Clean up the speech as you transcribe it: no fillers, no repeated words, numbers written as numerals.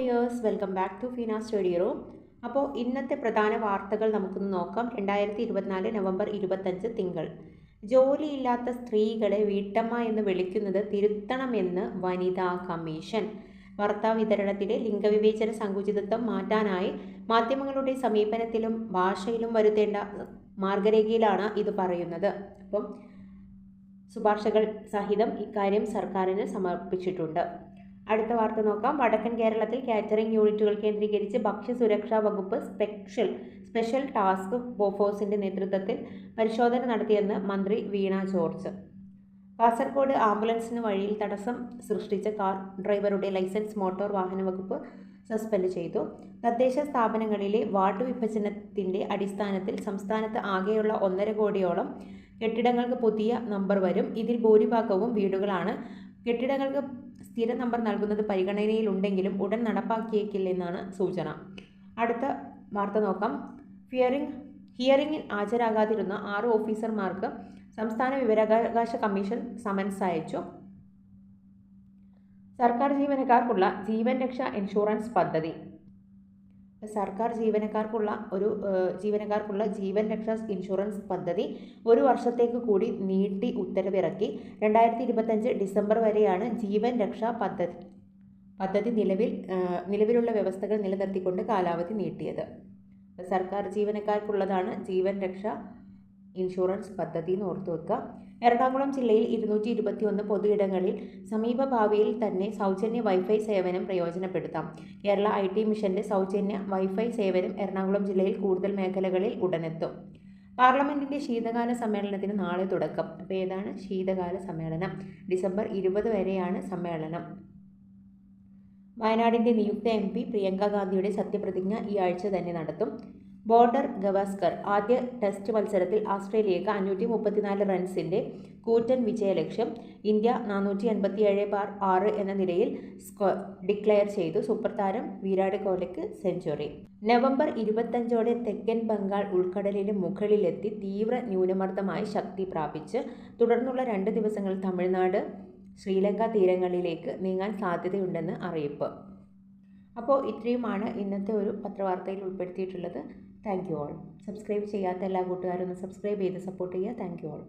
Dears, welcome back to Feena study room. അപ്പോൾ ഇന്നത്തെ പ്രധാന വാർത്തകൾ നമുക്കൊന്ന് നോക്കാം. 2024 നവംബർ 25 തിങ്കൾ. ജോലിയില്ലാത്ത സ്ത്രീകളെ വീട്ടമ്മ എന്ന് വിളിക്കുന്നത് തിരുത്തണമെന്ന് വനിതാ കമ്മീഷൻ. വാർത്താ വിതരണത്തിലെ ലിംഗവിവേചന സങ്കുചിതത്വം മാറ്റാനായി മാധ്യമങ്ങളുടെ സമീപനത്തിലും ഭാഷയിലും വരുത്തേണ്ട മാർഗരേഖയിലാണ് ഇത് പറയുന്നത്. അപ്പം ശുപാർശകൾ സഹിതം ഇക്കാര്യം സർക്കാരിന് സമർപ്പിച്ചിട്ടുണ്ട്. അടുത്ത വാർത്ത നോക്കാം. വടക്കൻ കേരളത്തിൽ കാറ്ററിംഗ് യൂണിറ്റുകൾ കേന്ദ്രീകരിച്ച് ഭക്ഷ്യസുരക്ഷാ വകുപ്പ് സ്പെഷ്യൽ ടാസ്ക് ഫോഴ്സിന്റെ നേതൃത്വത്തിൽ പരിശോധന നടത്തിയെന്ന് മന്ത്രി വീണ ജോർജ്. കാസർഗോഡ് ആംബുലൻസിന് വഴിയിൽ തടസ്സം സൃഷ്ടിച്ച കാർ ഡ്രൈവറുടെ ലൈസൻസ് മോട്ടോർ വാഹന വകുപ്പ് സസ്പെൻഡ് ചെയ്തു. തദ്ദേശ സ്ഥാപനങ്ങളിലെ വാർഡ് വിഭജനത്തിന്റെ അടിസ്ഥാനത്തിൽ സംസ്ഥാനത്ത് ആകെയുള്ള 1.5 കോടിയോളം കെട്ടിടങ്ങൾക്ക് പുതിയ നമ്പർ വരും. ഇതിൽ ഭൂരിഭാഗവും വീടുകളാണ്. കെട്ടിടങ്ങൾക്ക് സ്ഥിര നമ്പർ നൽകുന്നത് പരിഗണനയിലുണ്ടെങ്കിലും ഉടൻ നടപ്പാക്കിയേക്കില്ലെന്നാണ് സൂചന. അടുത്ത വാർത്ത നോക്കാം. ഹിയറിംഗിൽ ഹാജരാകാതിരുന്ന 6 ഓഫീസർമാർക്ക് സംസ്ഥാന വിവരാവകാശ കമ്മീഷൻ സമൻസ് അയച്ചു. സർക്കാർ ജീവനക്കാർക്കുള്ള ജീവൻ രക്ഷാ ഇൻഷുറൻസ് പദ്ധതി. സർക്കാർ ജീവനക്കാർക്കുള്ള ജീവൻ രക്ഷാ ഇൻഷുറൻസ് പദ്ധതി 1 വർഷത്തേക്ക് കൂടി നീട്ടി ഉത്തരവിറക്കി. 2025 ഡിസംബർ വരെയാണ് ജീവൻ രക്ഷാ പദ്ധതി നിലവിലുള്ള വ്യവസ്ഥകൾ നിലനിർത്തിക്കൊണ്ട് കാലാവധി നീട്ടിയത്. സർക്കാർ ജീവനക്കാർക്കുള്ളതാണ് ജീവൻ രക്ഷാ ഇൻഷുറൻസ് പദ്ധതി എന്ന് ഓർത്തു വെക്കുക. എറണാകുളം ജില്ലയിൽ 221 പൊതുയിടങ്ങളിൽ സമീപഭാവിയിൽ തന്നെ സൗജന്യ വൈഫൈ സേവനം പ്രയോജനപ്പെടുത്താം. കേരള IT മിഷന്റെ സൗജന്യ വൈഫൈ സേവനം എറണാകുളം ജില്ലയിൽ കൂടുതൽ മേഖലകളിൽ ഉടനെത്തും. പാർലമെന്റിന്റെ ശീതകാല സമ്മേളനത്തിന് നാളെ തുടക്കം. അപ്പോൾ ഏതാണ് ശീതകാല സമ്മേളനം? ഡിസംബർ 20 വരെയാണ് സമ്മേളനം. വയനാടിന്റെ നിയുക്ത MP പ്രിയങ്ക ഗാന്ധിയുടെ സത്യപ്രതിജ്ഞ ഈ ആഴ്ച തന്നെ നടത്തും. ബോർഡർ ഗവാസ്കർ ആദ്യ ടെസ്റ്റ് മത്സരത്തിൽ ഓസ്ട്രേലിയക്ക് 534 റൺസിന്റെ കൂറ്റൻ വിജയലക്ഷ്യം. ഇന്ത്യ 487/6 എന്ന നിലയിൽ ഡിക്ലെയർ ചെയ്തു. സൂപ്പർ താരം വിരാട് കോഹ്ലിക്ക് സെഞ്ചുറി. നവംബർ 25ഓടെ തെക്കൻ ബംഗാൾ ഉൾക്കടലിന് മുകളിലെത്തി തീവ്ര ന്യൂനമർദ്ദമായി ശക്തി പ്രാപിച്ച് തുടർന്നുള്ള 2 ദിവസങ്ങൾ തമിഴ്നാട് ശ്രീലങ്ക തീരങ്ങളിലേക്ക് നീങ്ങാൻ സാധ്യതയുണ്ടെന്ന് അറിയിപ്പ്. അപ്പോൾ ഇത്രയുമാണ് ഇന്നത്തെ ഒരു പത്രവാർത്തയിൽ ഉൾപ്പെടുത്തിയിട്ടുള്ളത്. Thank you all. സബ്സ്ക്രൈബ് ചെയ്യാത്ത എല്ലാ കൂട്ടുകാരും ഒന്ന് സബ്സ്ക്രൈബ് ചെയ്ത് സപ്പോർട്ട് ചെയ്യുക. Thank you all.